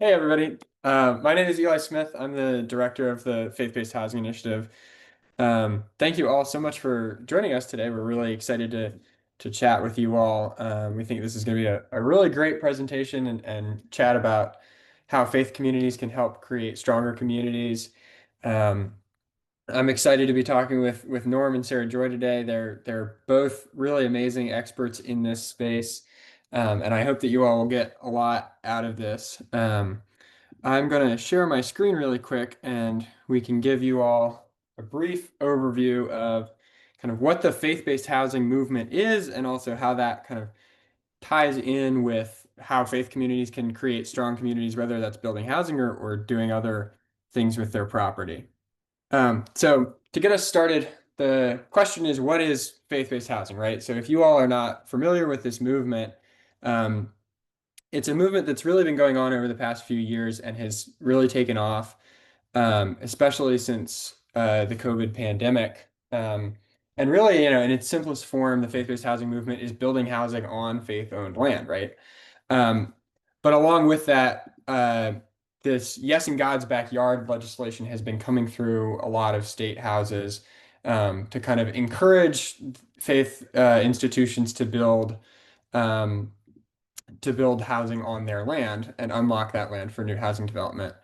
Hey, everybody. My name is Eli Smith. I'm the director of the Faith-Based Housing Initiative. Thank you all so much for joining us today. We're really excited to chat with you all. We think this is going to be a really great presentation and chat about how faith communities can help create stronger communities. Um, I'm excited to be talking with Norm and Sara Joy today. They're both really amazing experts in this space, and I hope that you all will get a lot out of this. I'm going to share my screen really quick and we can give you all a brief overview of kind of what the faith-based housing movement is and also how that kind of ties in with how faith communities can create strong communities, whether that's building housing or doing other things with their property. So to get us started, the question is, what is faith-based housing, right? So if you all are not familiar with this movement, um, it's a movement that's really been going on over the past few years and has really taken off, especially since the COVID pandemic. And really, in its simplest form, the faith-based housing movement is building housing on faith-owned land, right? Um, but along with that, this Yes in God's Backyard legislation has been coming through a lot of state houses to kind of encourage faith institutions um, to build housing on their land and unlock that land for new housing development.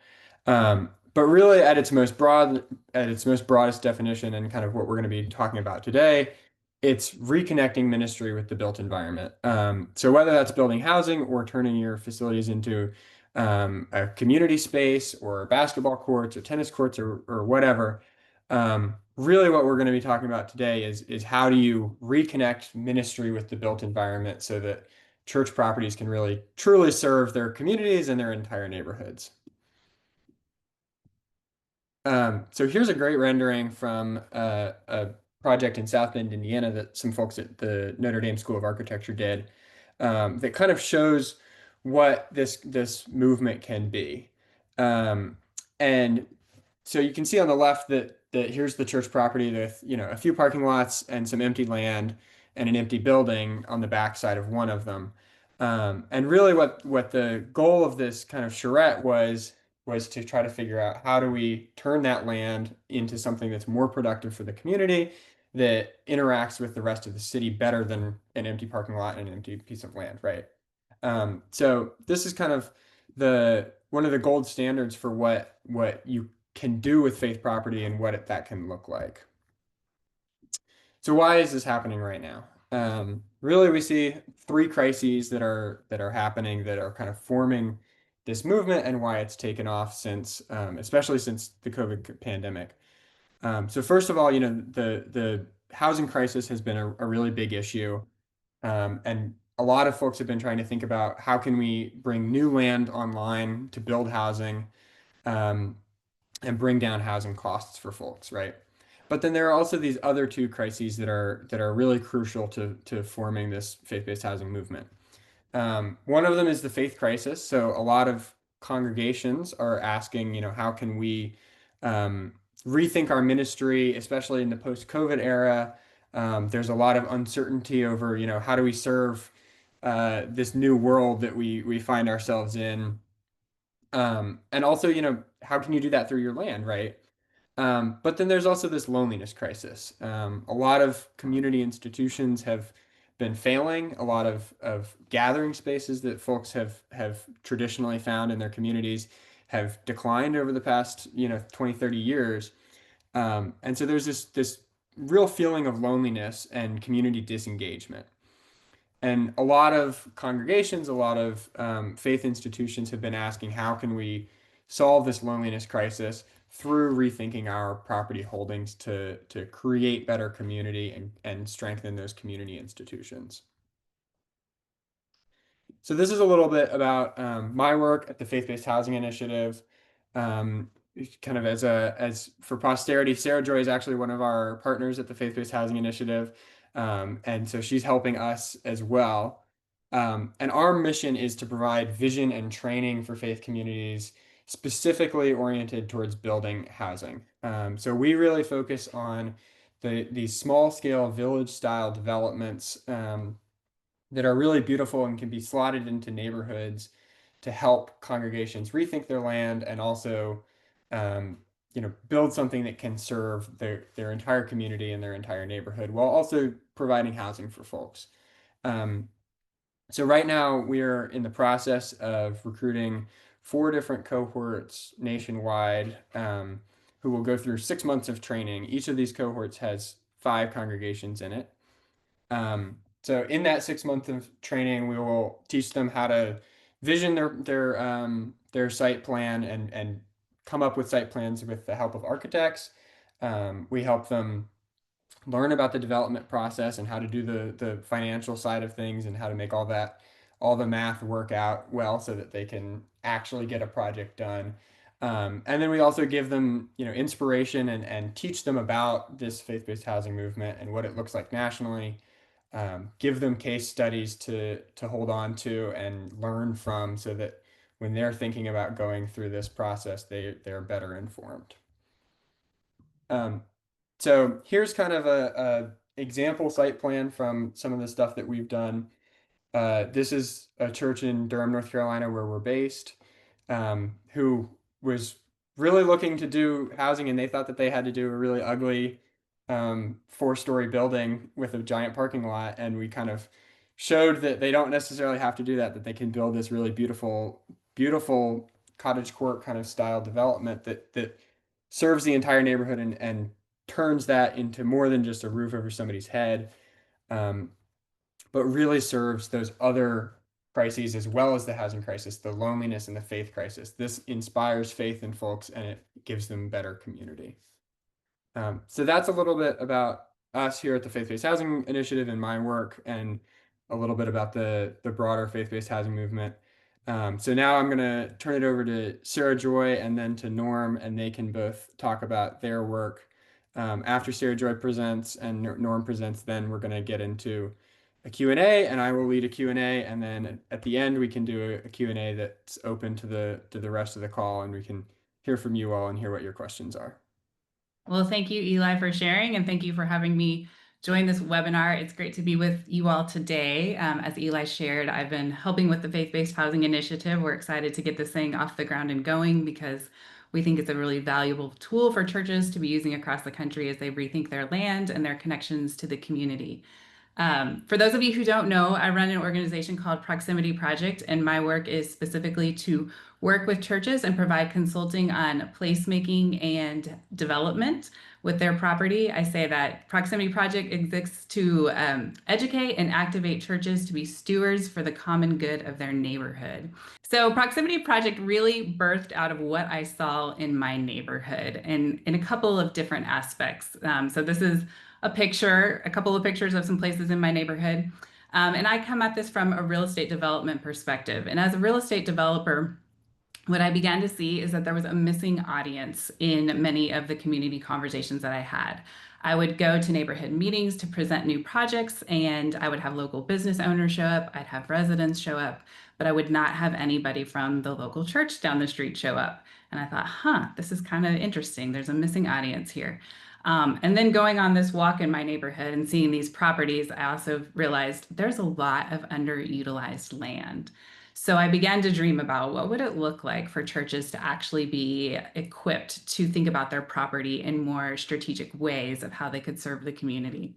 But really, at its most broadest definition, and kind of what we're going to be talking about today, it's reconnecting ministry with the built environment. So whether that's building housing or turning your facilities into a community space or basketball courts or tennis courts or whatever, really what we're going to be talking about today is how do you reconnect ministry with the built environment so that church properties can really truly serve their communities and their entire neighborhoods. So here's a great rendering from a project in South Bend, Indiana, that some folks at the Notre Dame School of Architecture did, that kind of shows what this movement can be. Um, and so you can see on the left that here's the church property with a few parking lots and some empty land and an empty building on the back side of one of them. And really, what the goal of this kind of charrette was to try to figure out how do we turn that land into something that's more productive for the community, that interacts with the rest of the city better than an empty parking lot and an empty piece of land, right? So this is kind of the one of the gold standards for what you can do with faith property and what that can look like. So why is this happening right now? Really, we see three crises that are happening that are kind of forming this movement and why it's taken off since, especially since the COVID pandemic. So first of all, the housing crisis has been a really big issue, and a lot of folks have been trying to think about how can we bring new land online to build housing, um, and bring down housing costs for folks, right? But then there are also these other two crises that are really crucial to forming this faith-based housing movement. One of them is the faith crisis. So a lot of congregations are asking, how can we um, rethink our ministry, especially in the post-COVID era? There's a lot of uncertainty over, how do we serve this new world that we find ourselves in? And also, how can you do that through your land, right? But then there's also this loneliness crisis. A lot of community institutions have been failing. A lot of gathering spaces that folks have traditionally found in their communities have declined over the past, 20, 30 years. And so there's this real feeling of loneliness and community disengagement. And a lot of congregations, a lot of faith institutions have been asking, how can we solve this loneliness crisis through rethinking our property holdings to create better community and strengthen those community institutions? So this is a little bit about my work at the Faith-Based Housing Initiative. Um, Kind of as for posterity, Sara Joy is actually one of our partners at the Faith-Based Housing Initiative, and so she's helping us as well. And our mission is to provide vision and training for faith communities, specifically oriented towards building housing. So we really focus on these small-scale village-style developments. That are really beautiful and can be slotted into neighborhoods to help congregations rethink their land and also um, build something that can serve their entire community and their entire neighborhood while also providing housing for folks. Um, so right now we are in the process of recruiting 4 different cohorts nationwide, who will go through 6 months of training. Each of these cohorts has 5 congregations in it. So in that 6 months of training, we will teach them how to vision their site plan and come up with site plans with the help of architects. We help them learn about the development process and how to do the financial side of things and how to make all the math work out well so that they can actually get a project done. And then we also give them, inspiration and teach them about this faith-based housing movement and what it looks like nationally. Give them case studies to hold on to and learn from so that when they're thinking about going through this process, they're better informed. Um, so here's kind of a example site plan from some of the stuff that we've done. This is a church in Durham, North Carolina, where we're based, who was really looking to do housing, and they thought that they had to do a really ugly 4-story building with a giant parking lot, and we kind of showed that they don't necessarily have to do that, that they can build this really beautiful, beautiful cottage court kind of style development that serves the entire neighborhood and turns that into more than just a roof over somebody's head. Um, but really serves those other crises as well as the housing crisis, the loneliness and the faith crisis. This inspires faith in folks and it gives them better community. So that's a little bit about us here at the Faith-Based Housing Initiative and my work, and a little bit about the broader faith-based housing movement. So now I'm going to turn it over to Sara Joy and then to Norm, and they can both talk about their work. After Sara Joy presents and Norm presents, then we're going to get into a Q&A, and I will lead a Q&A, and then at the end we can do a Q&A that's open to the rest of the call, and we can hear from you all and hear what your questions are. Well, thank you, Eli, for sharing, and thank you for having me join this webinar. It's great to be with you all today. As Eli shared, I've been helping with the Faith-Based Housing Initiative. We're excited to get this thing off the ground and going because we think it's a really valuable tool for churches to be using across the country as they rethink their land and their connections to the community. For those of you who don't know, I run an organization called Proximity Project, and my work is specifically to work with churches and provide consulting on placemaking and development with their property. I say that Proximity Project exists to educate and activate churches to be stewards for the common good of their neighborhood. So Proximity Project really birthed out of what I saw in my neighborhood and in a couple of different aspects. So this is a couple of pictures of some places in my neighborhood. And I come at this from a real estate development perspective. And as a real estate developer, what I began to see is that there was a missing audience in many of the community conversations that I had. I would go to neighborhood meetings to present new projects, and I would have local business owners show up, I'd have residents show up, but I would not have anybody from the local church down the street show up. And I thought, this is kind of interesting. There's a missing audience here. And then going on this walk in my neighborhood and seeing these properties, I also realized there's a lot of underutilized land. So I began to dream about what would it look like for churches to actually be equipped to think about their property in more strategic ways of how they could serve the community.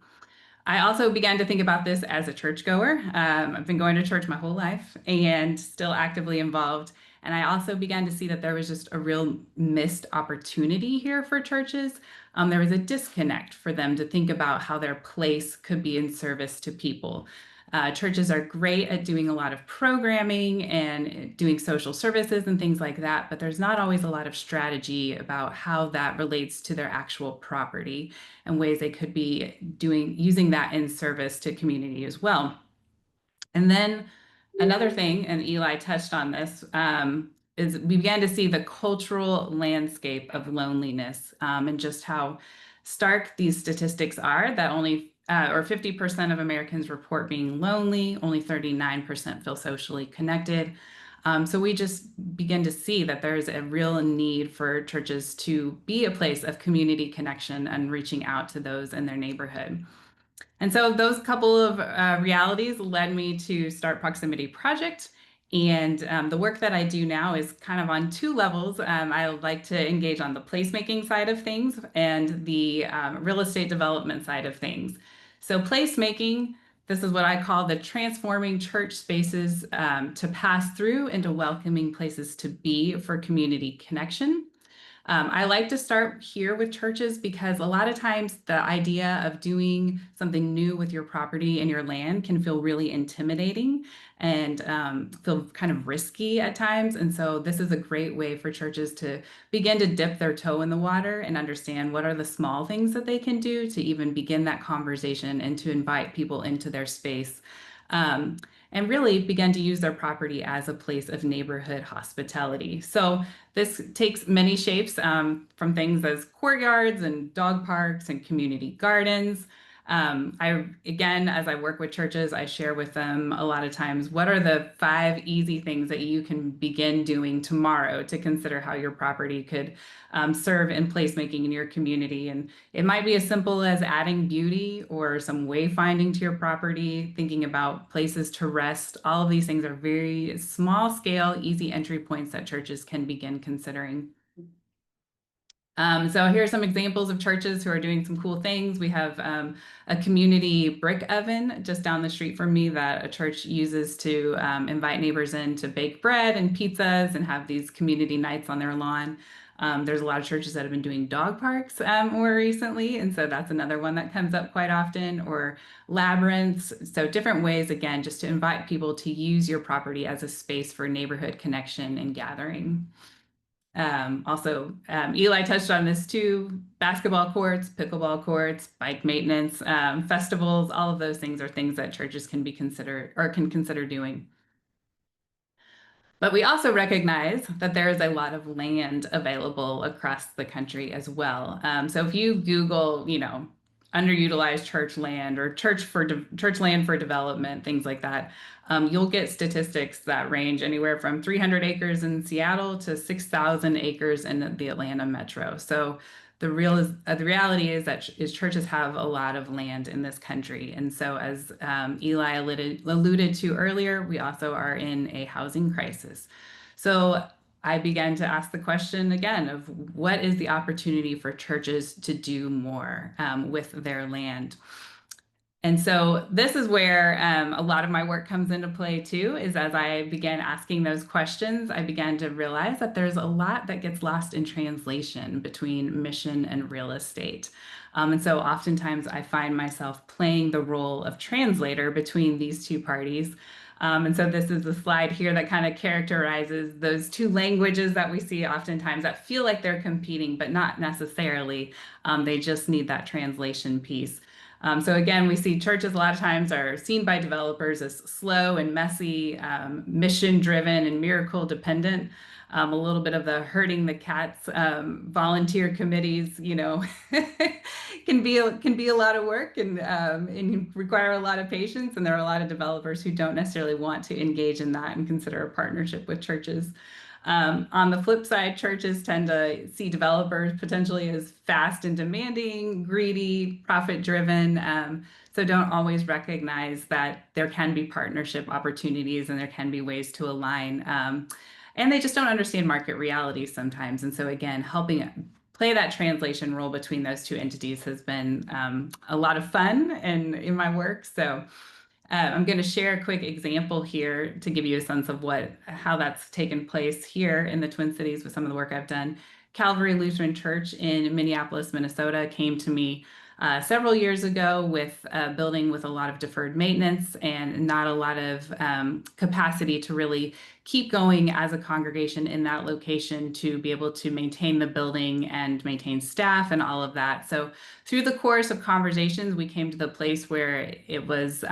I also began to think about this as a churchgoer. I've been going to church my whole life and still actively involved. And I also began to see that there was just a real missed opportunity here for churches. There was a disconnect for them to think about how their place could be in service to people. Churches are great at doing a lot of programming and doing social services and things like that, but there's not always a lot of strategy about how that relates to their actual property and ways they could be using that in service to community as well. And then another thing, and Eli touched on this, is we began to see the cultural landscape of loneliness and just how stark these statistics are, that only or 50% of Americans report being lonely, only 39% feel socially connected. So we just begin to see that there's a real need for churches to be a place of community connection and reaching out to those in their neighborhood. And so those couple of realities led me to start Proximity Project. And the work that I do now is kind of on two levels. I like to engage on the placemaking side of things and the real estate development side of things. So, placemaking, this is what I call the transforming church spaces to pass through into welcoming places to be for community connection. I like to start here with churches because a lot of times the idea of doing something new with your property and your land can feel really intimidating and feel kind of risky at times. And so this is a great way for churches to begin to dip their toe in the water and understand what are the small things that they can do to even begin that conversation and to invite people into their space. Um, and really begin to use their property as a place of neighborhood hospitality. So this takes many shapes from things as courtyards and dog parks and community gardens. Again, as I work with churches, I share with them a lot of times what are the 5 easy things that you can begin doing tomorrow to consider how your property could serve in placemaking in your community. And it might be as simple as adding beauty or some wayfinding to your property, thinking about places to rest. All of these things are very small scale, easy entry points that churches can begin considering. So here are some examples of churches who are doing some cool things. We have a community brick oven just down the street from me that a church uses to invite neighbors in to bake bread and pizzas and have these community nights on their lawn. There's a lot of churches that have been doing dog parks more recently, and so that's another one that comes up quite often, or labyrinths. So different ways, again, just to invite people to use your property as a space for neighborhood connection and gathering. Eli touched on this too. Basketball courts, pickleball courts, bike maintenance, festivals, all of those things are things that churches can be considered or can consider doing. But we also recognize that there is a lot of land available across the country as well. So if you Google, underutilized church land or church land for development, things like that, you'll get statistics that range anywhere from 300 acres in Seattle to 6,000 acres in the Atlanta metro. So the reality is that churches have a lot of land in this country. And so as Eli alluded to earlier, we also are in a housing crisis. So I began to ask the question again of what is the opportunity for churches to do more with their land? And so this is where a lot of my work comes into play too, is as I began asking those questions, I began to realize that there's a lot that gets lost in translation between mission and real estate. And so oftentimes I find myself playing the role of translator between these two parties. And so this is a slide here that kind of characterizes those two languages that we see oftentimes that feel like they're competing, but not necessarily. They just need that translation piece. So again, we see churches a lot of times are seen by developers as slow and messy, mission driven and miracle dependent. A little bit of the herding the cats, volunteer committees, can be a lot of work and require a lot of patience. And there are a lot of developers who don't necessarily want to engage in that and consider a partnership with churches. On the flip side, churches tend to see developers potentially as fast and demanding, greedy, profit driven. So don't always recognize that there can be partnership opportunities and there can be ways to align. And they just don't understand market realities sometimes. And so again, helping play that translation role between those two entities has been a lot of fun and in my work. So I'm going to share a quick example here to give you a sense of how that's taken place here in the Twin Cities with some of the work I've done. Calvary Lutheran Church in Minneapolis, Minnesota came to me several years ago with a building with a lot of deferred maintenance and not a lot of capacity to really keep going as a congregation in that location to be able to maintain the building and maintain staff and all of that. So through the course of conversations, we came to the place where it was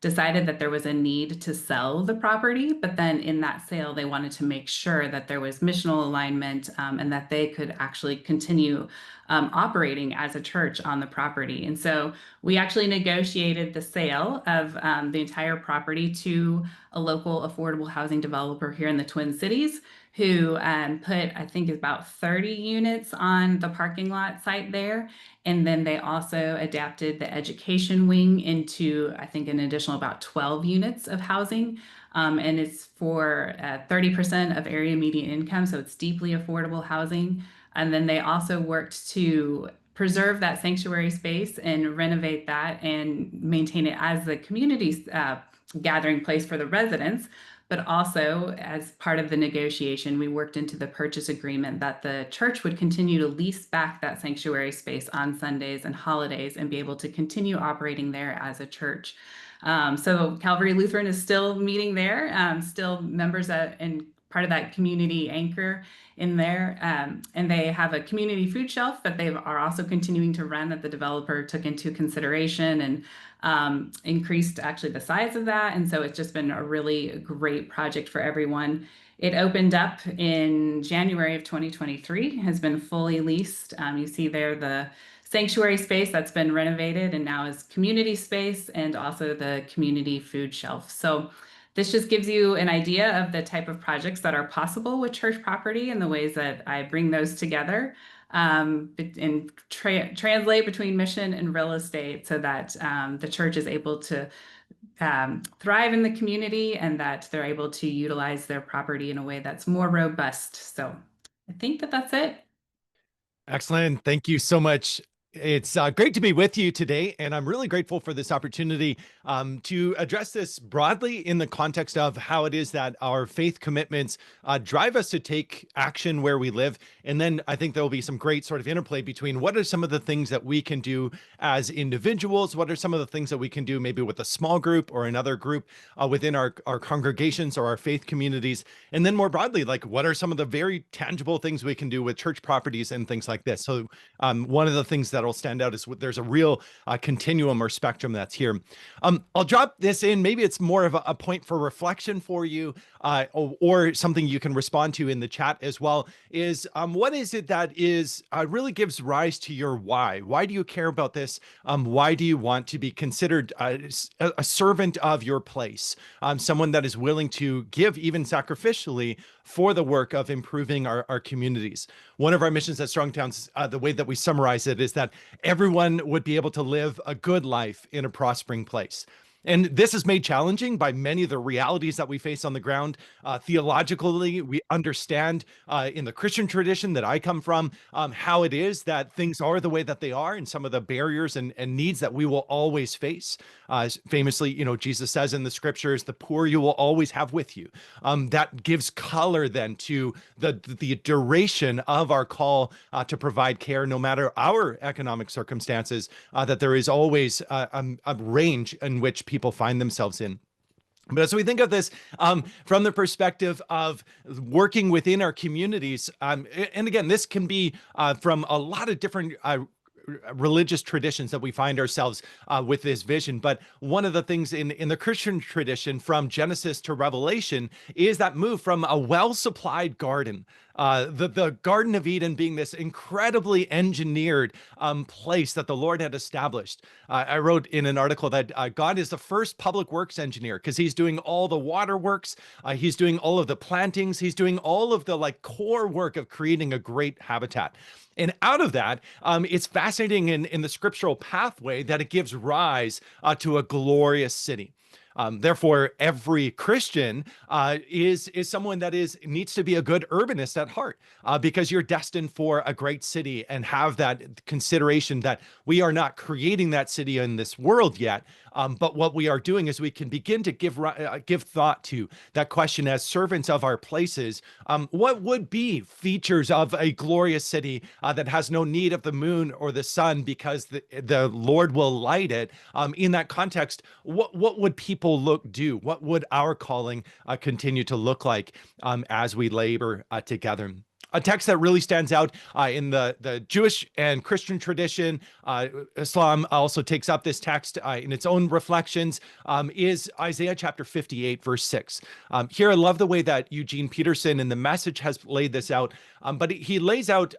decided that there was a need to sell the property, but then in that sale, they wanted to make sure that there was missional alignment and that they could actually continue operating as a church on the property. And so we actually negotiated the sale of the entire property to a local affordable housing developer here in the Twin Cities who put, I think, about 30 units on the parking lot site there And then they also adapted the education wing into, I think, an additional about 12 units of housing. And it's for 30% of area median income. So it's deeply affordable housing. And then they also worked to preserve that sanctuary space and renovate that and maintain it as the community's gathering place for the residents. But also, as part of the negotiation, we worked into the purchase agreement that the church would continue to lease back that sanctuary space on Sundays and holidays and be able to continue operating there as a church. So Calvary Lutheran is still meeting there, still members and part of that community anchor in there. And they have a community food shelf that they are also continuing to run that the developer took into consideration and increased actually the size of that. And so it's just been a really great project for everyone. It opened up in January of 2023, has been fully leased. You see there the sanctuary space that's been renovated and now is community space and also the community food shelf. So this just gives you an idea of the type of projects that are possible with church property and the ways that I bring those together and translate between mission and real estate so that the church is able to thrive in the community and that they're able to utilize their property in a way that's more robust. So I think that that's it. Excellent. Thank you so much. It's great to be with you today, and I'm really grateful for this opportunity to address this broadly in the context of how it is that our faith commitments drive us to take action where we live. And then I think there will be some great sort of interplay between what are some of the things that we can do as individuals, what are some of the things that we can do maybe with a small group or another group within our congregations or our faith communities, and then more broadly, like what are some of the very tangible things we can do with church properties and things like this. So one of the things that'll stand out is there's a real continuum or spectrum that's here. I'll drop this in. Maybe it's more of a point for reflection for you, or something you can respond to in the chat as well. Is what is it that is really gives rise to your why? Why do you care about this? Why do you want to be considered a servant of your place? Someone that is willing to give even sacrificially for the work of improving our communities. One of our missions at Strong Towns, the way that we summarize it is that everyone would be able to live a good life in a prospering place. And this is made challenging by many of the realities that we face on the ground. Theologically, we understand in the Christian tradition that I come from how it is that things are the way that they are and some of the barriers and needs that we will always face. Famously, Jesus says in the scriptures, the poor you will always have with you. That gives color then to the duration of our call to provide care, no matter our economic circumstances, that there is always a range in which people find themselves in. But as we think of this from the perspective of working within our communities, and again, this can be from a lot of different religious traditions that we find ourselves with this vision. But one of the things in the Christian tradition from Genesis to Revelation is that move from a well-supplied garden, the Garden of Eden being this incredibly engineered place that the Lord had established. I wrote in an article that God is the first public works engineer because he's doing all the waterworks, he's doing all of the plantings, he's doing all of the core work of creating a great habitat. And out of that, it's fascinating in the scriptural pathway that it gives rise to a glorious city. Therefore, every Christian is someone that needs to be a good urbanist at heart, because you're destined for a great city and have that consideration that we are not creating that city in this world yet. But what we are doing is we can begin to give thought to that question as servants of our places. What would be features of a glorious city that has no need of the moon or the sun because the Lord will light it? In that context, what would people do? What would our calling continue to look like as we labor together? A text that really stands out in the Jewish and Christian tradition, Islam also takes up this text in its own reflections, is Isaiah chapter 58, verse 6. Here, I love the way that Eugene Peterson in the Message has laid this out, but he lays out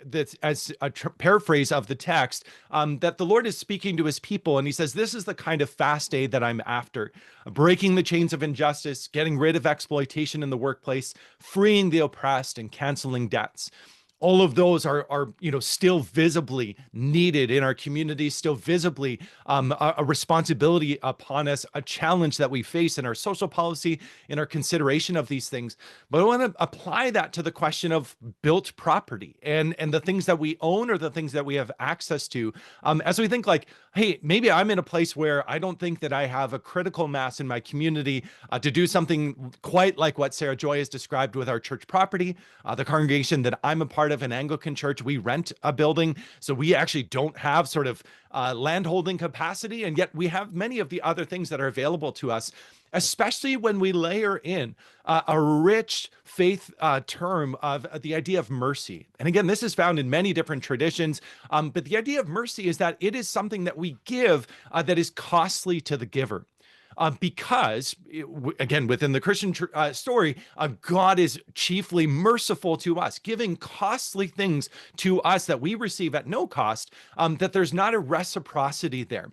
this as a paraphrase of the text, that the Lord is speaking to his people, and he says, this is the kind of fast day that I'm after, breaking the chains of injustice, getting rid of exploitation in the workplace, freeing the oppressed, and canceling debts. all of those are still visibly needed in our communities, still visibly a responsibility upon us, a challenge that we face in our social policy, in our consideration of these things. But I want to apply that to the question of built property and the things that we own or the things that we have access to. As we think like, hey, maybe I'm in a place where I don't think that I have a critical mass in my community to do something quite like what Sara Joy has described with our church property. The congregation that I'm a part of, an Anglican church, we rent a building. So we actually don't have sort of landholding capacity. And yet we have many of the other things that are available to us, especially when we layer in a rich faith term of the idea of mercy. And again, this is found in many different traditions, but the idea of mercy is that it is something that we give that is costly to the giver. Because, again, within the Christian story, God is chiefly merciful to us, giving costly things to us that we receive at no cost, that there's not a reciprocity there.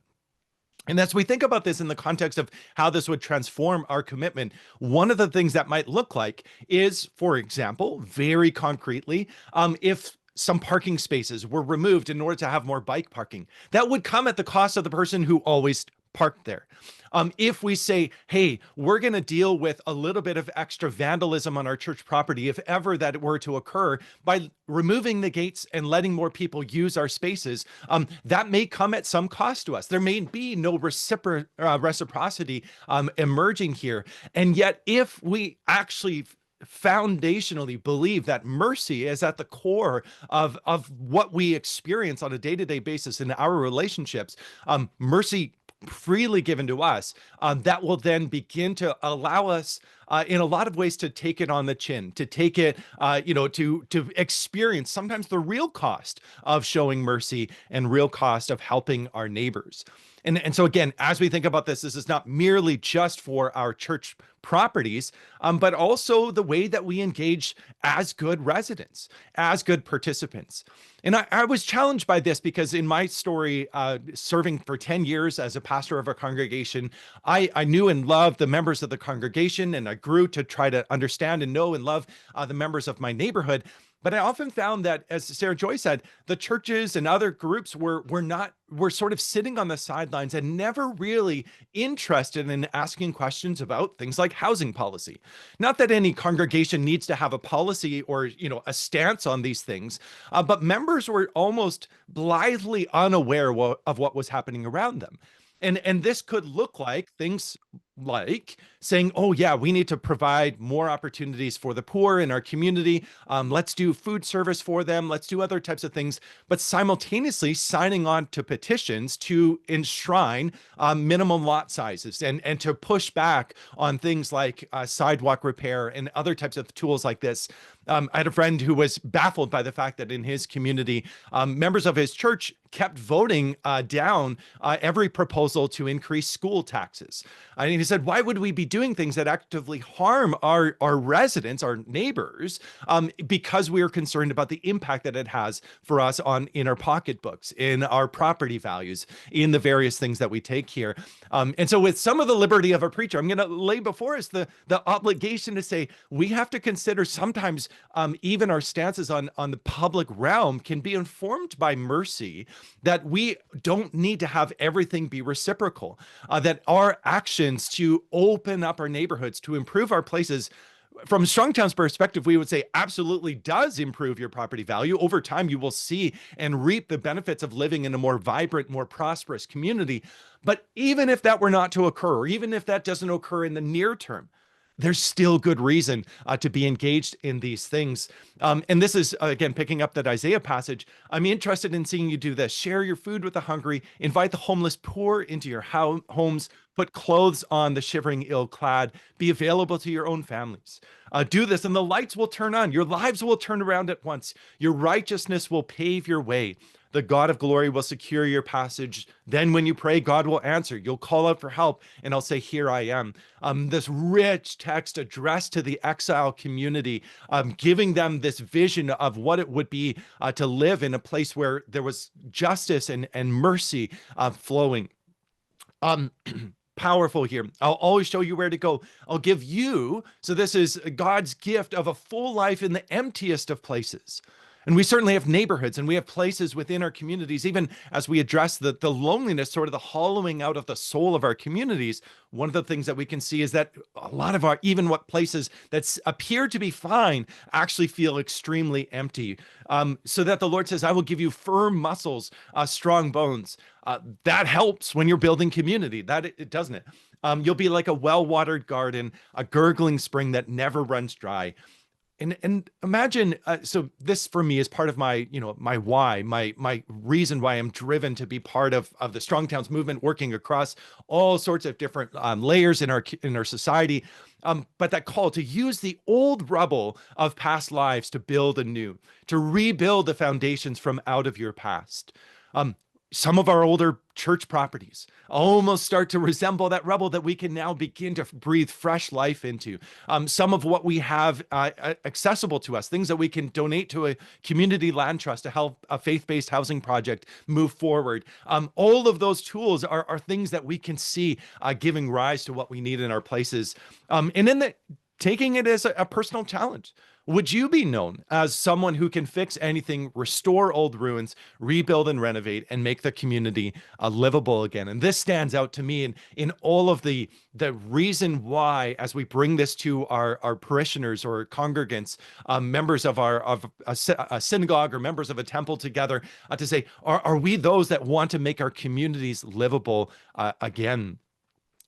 And as we think about this in the context of how this would transform our commitment, one of the things that might look like is, for example, very concretely, if some parking spaces were removed in order to have more bike parking, that would come at the cost of the person who always parked there. If we say, hey, we're going to deal with a little bit of extra vandalism on our church property, if ever that were to occur, by removing the gates and letting more people use our spaces, that may come at some cost to us. There may be no reciprocity emerging here. And yet, if we actually foundationally believe that mercy is at the core of what we experience on a day-to-day basis in our relationships, mercy freely given to us, that will then begin to allow us in a lot of ways to take it on the chin, to take it, to experience sometimes the real cost of showing mercy and real cost of helping our neighbors. And so again, as we think about this, this is not merely just for our church properties, but also the way that we engage as good residents, as good participants. And I was challenged by this because in my story, serving for 10 years as a pastor of a congregation, I knew and loved the members of the congregation, and I grew to try to understand and know and love the members of my neighborhood. But I often found that, as Sara Joy said, the churches and other groups were sort of sitting on the sidelines and never really interested in asking questions about things like housing policy. Not that any congregation needs to have a policy or a stance on these things, but members were almost blithely unaware of what was happening around them. And this could look like things like saying, oh yeah, we need to provide more opportunities for the poor in our community. Let's do food service for them. Let's do other types of things, but simultaneously signing on to petitions to enshrine minimum lot sizes and to push back on things like sidewalk repair and other types of tools like this. I had a friend who was baffled by the fact that in his community, members of his church kept voting down every proposal to increase school taxes. And he said, why would we be doing things that actively harm our residents, our neighbors, because we are concerned about the impact that it has for us in our pocketbooks, in our property values, in the various things that we take here. And so with some of the liberty of a preacher, I'm going to lay before us the obligation to say we have to consider sometimes even our stances on the public realm can be informed by mercy, that we don't need to have everything be reciprocal, that our actions to open up our neighborhoods, to improve our places, from Strongtown's perspective, we would say absolutely does improve your property value. Over time, you will see and reap the benefits of living in a more vibrant, more prosperous community. But even if that were not to occur, or even if that doesn't occur in the near term, there's still good reason to be engaged in these things. And this is, again, picking up that Isaiah passage. I'm interested in seeing you do this. Share your food with the hungry, invite the homeless poor into your homes, put clothes on the shivering ill-clad, be available to your own families. Do this and the lights will turn on. Your lives will turn around at once. Your righteousness will pave your way. The God of glory will secure your passage. Then when you pray, God will answer. You'll call out for help and I'll say, here I am. This rich text addressed to the exile community, giving them this vision of what it would be to live in a place where there was justice and mercy flowing. Powerful here. I'll always show you where to go. I'll give you, so this is God's gift of a full life in the emptiest of places. And we certainly have neighborhoods and we have places within our communities, even as we address the loneliness, sort of the hollowing out of the soul of our communities. One of the things that we can see is that a lot of our, even what places that appear to be fine actually feel extremely empty. So that the Lord says, I will give you firm muscles, strong bones. That helps when you're building community, doesn't it? You'll be like a well-watered garden, a gurgling spring that never runs dry. And imagine, so this for me is part of my, my why, my reason why I'm driven to be part of the Strong Towns movement, working across all sorts of different layers in our society. But that call to use the old rubble of past lives to build anew, to rebuild the foundations from out of your past. Um, some of our older church properties almost start to resemble that rubble that we can now begin to breathe fresh life into. Some of what we have accessible to us, things that we can donate to a community land trust to help a faith-based housing project move forward. All of those tools are things that we can see giving rise to what we need in our places. And then taking it as a personal challenge. Would you be known as someone who can fix anything, restore old ruins, rebuild and renovate, and make the community livable again? And this stands out to me in all of the reason why, as we bring this to our parishioners or congregants, members of a synagogue or members of a temple together, to say, are we those that want to make our communities livable again?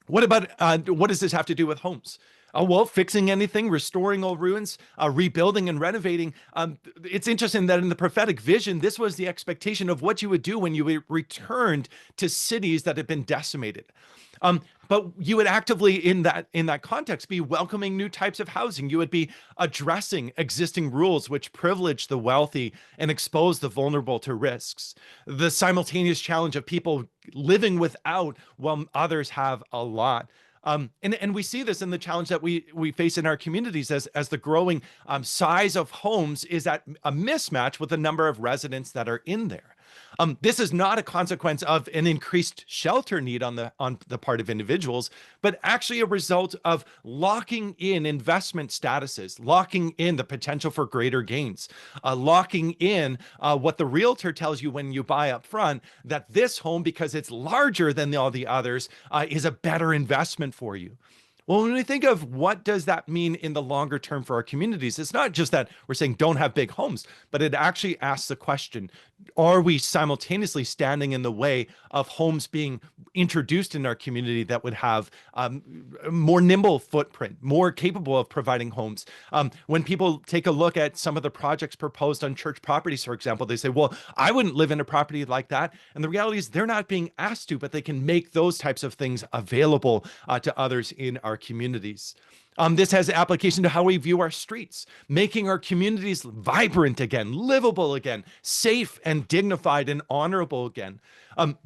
What about what does this have to do with homes? Well, fixing anything, restoring old ruins, rebuilding and renovating. It's interesting that in the prophetic vision, this was the expectation of what you would do when you returned to cities that had been decimated. But you would actively, in that context, be welcoming new types of housing. You would be addressing existing rules which privilege the wealthy and expose the vulnerable to risks. The simultaneous challenge of people living without while others have a lot. And we see this in the challenge that we face in our communities as the growing size of homes is at a mismatch with the number of residents that are in there. This is not a consequence of an increased shelter need on the part of individuals, but actually a result of locking in investment statuses, locking in the potential for greater gains, locking in what the realtor tells you when you buy up front, that this home, because it's larger than all the others, is a better investment for you. Well, when we think of what does that mean in the longer term for our communities, it's not just that we're saying don't have big homes, but it actually asks the question, are we simultaneously standing in the way of homes being introduced in our community that would have a more nimble footprint, more capable of providing homes? When people take a look at some of the projects proposed on church properties, for example, they say, well, I wouldn't live in a property like that. And the reality is they're not being asked to, but they can make those types of things available to others in our communities. This has application to how we view our streets, making our communities vibrant again, livable again, safe and dignified and honorable again.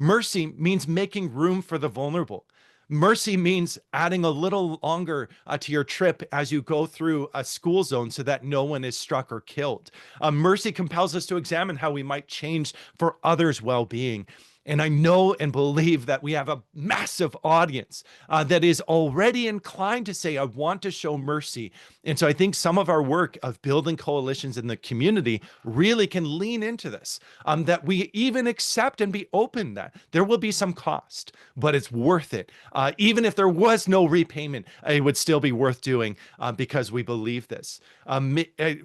Mercy means making room for the vulnerable. Mercy means adding a little longer to your trip as you go through a school zone so that no one is struck or killed. Mercy compels us to examine how we might change for others' well-being. And I know and believe that we have a massive audience that is already inclined to say, I want to show mercy. And so I think some of our work of building coalitions in the community really can lean into this, that we even accept and be open that there will be some cost, but it's worth it. Even if there was no repayment, it would still be worth doing because we believe this.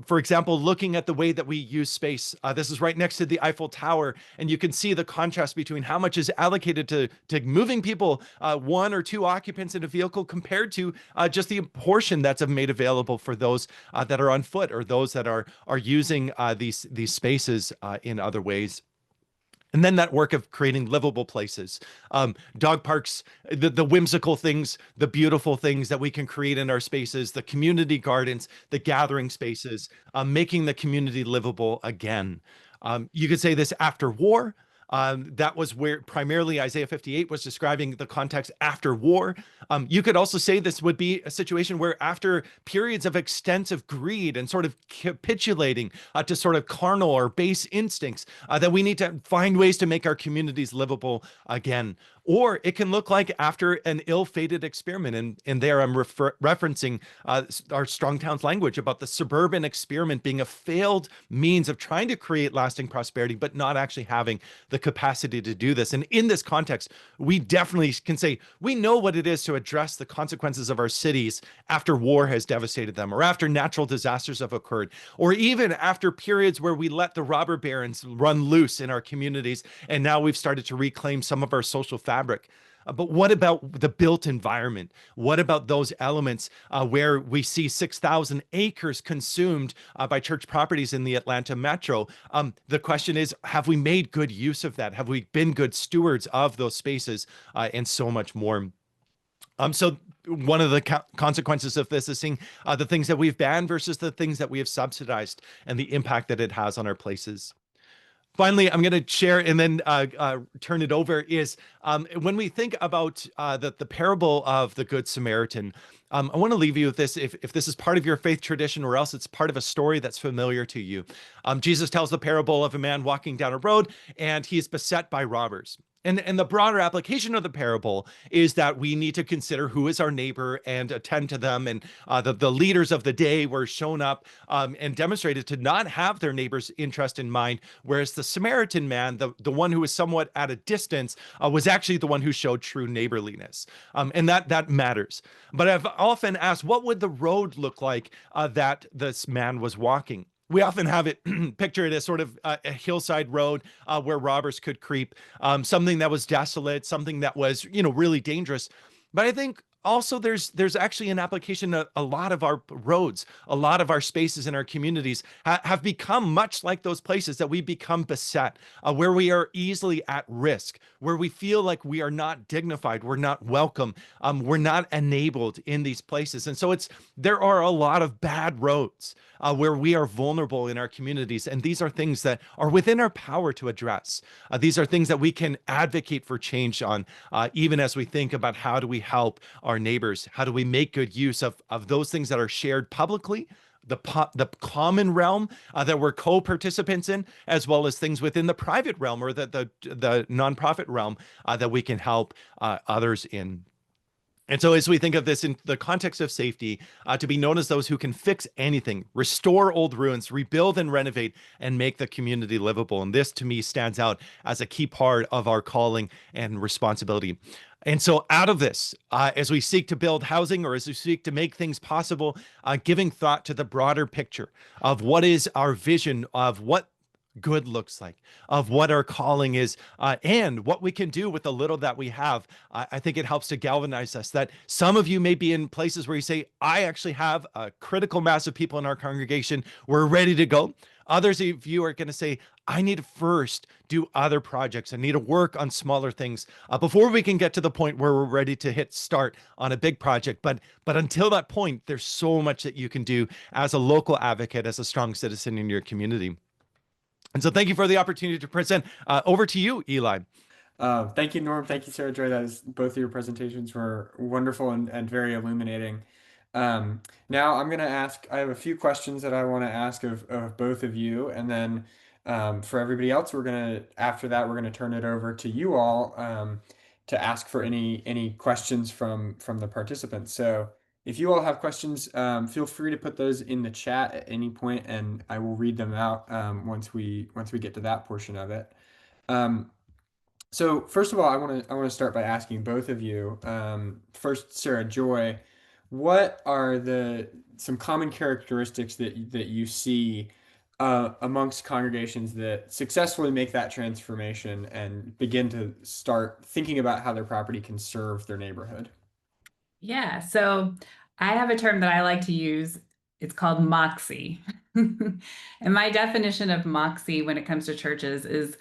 For example, looking at the way that we use space, this is right next to the Eiffel Tower, and you can see the contrast between how much is allocated to moving people, one or two occupants in a vehicle, compared to just the portion that's made available for those that are on foot or those that are using these spaces in other ways. And then that work of creating livable places, dog parks, the whimsical things, the beautiful things that we can create in our spaces, the community gardens, the gathering spaces, making the community livable again. You could say this after war. That was where primarily Isaiah 58 was describing the context after war. You could also say this would be a situation where after periods of extensive greed and sort of capitulating to sort of carnal or base instincts, that we need to find ways to make our communities livable again. or it can look like after an ill-fated experiment. And there I'm referencing our Strong Towns language about the suburban experiment being a failed means of trying to create lasting prosperity, but not actually having the capacity to do this. And in this context, we definitely can say we know what it is to address the consequences of our cities after war has devastated them, or after natural disasters have occurred, or even after periods where we let the robber barons run loose in our communities, and now we've started to reclaim some of our social fabric. But what about the built environment? What about those elements where we see 6,000 acres consumed by church properties in the Atlanta metro? The question is, have we made good use of that? Have we been good stewards of those spaces, and so much more? So one of the consequences of this is seeing the things that we've banned versus the things that we have subsidized, and the impact that it has on our places. Finally, I'm going to share and then turn it over is when we think about the parable of the Good Samaritan, I want to leave you with this. If this is part of your faith tradition, or else it's part of a story that's familiar to you. Jesus tells the parable of a man walking down a road, and he is beset by robbers. And the broader application of the parable is that we need to consider who is our neighbor and attend to them. And the leaders of the day were shown up and demonstrated to not have their neighbor's interest in mind, whereas the Samaritan man, the one who was somewhat at a distance, was actually the one who showed true neighborliness. And that matters. But I've often asked, what would the road look like that this man was walking? We often have it picture it as sort of a hillside road where robbers could creep, something that was desolate, something that was, really dangerous. But I think also there's actually an application. A lot of our roads, a lot of our spaces in our communities have become much like those places that we become beset, where we are easily at risk, where we feel like we are not dignified, we're not welcome, we're not enabled in these places. And so there are a lot of bad roads where we are vulnerable in our communities. And these are things that are within our power to address. These are things that we can advocate for change on, even as we think about how do we help our neighbors? How do we make good use of those things that are shared publicly, the common realm that we're co-participants in, as well as things within the private realm, or the nonprofit realm that we can help others in. And so as we think of this in the context of safety, to be known as those who can fix anything, restore old ruins, rebuild and renovate, and make the community livable. And this, to me, stands out as a key part of our calling and responsibility. And so out of this, as we seek to build housing, or as we seek to make things possible, giving thought to the broader picture of what is our vision of what good looks like, of what our calling is, and what we can do with the little that we have. I think it helps to galvanize us, that some of you may be in places where you say, I actually have a critical mass of people in our congregation, we're ready to go. Others of you are going to say, I need to first do other projects. I need to work on smaller things before we can get to the point where we're ready to hit start on a big project. But until that point, there's so much that you can do as a local advocate, as a strong citizen in your community. And so thank you for the opportunity to present. Over to you, Eli. Thank you, Norm. Thank you, Sarah Joy. Both of your presentations were wonderful and very illuminating. Now I'm going to I have a few questions that I want to ask of both of you. And then for everybody else, after that, we're going to turn it over to you all to ask for any questions from the participants. So if you all have questions, feel free to put those in the chat at any point, and I will read them out once we get to that portion of it. So first of all, I want to start by asking both of you. First, Sarah Joy, what are some common characteristics that you see amongst congregations that successfully make that transformation and begin to start thinking about how their property can serve their neighborhood? Yeah, so I have a term that I like to use. It's called moxie. And my definition of moxie when it comes to churches is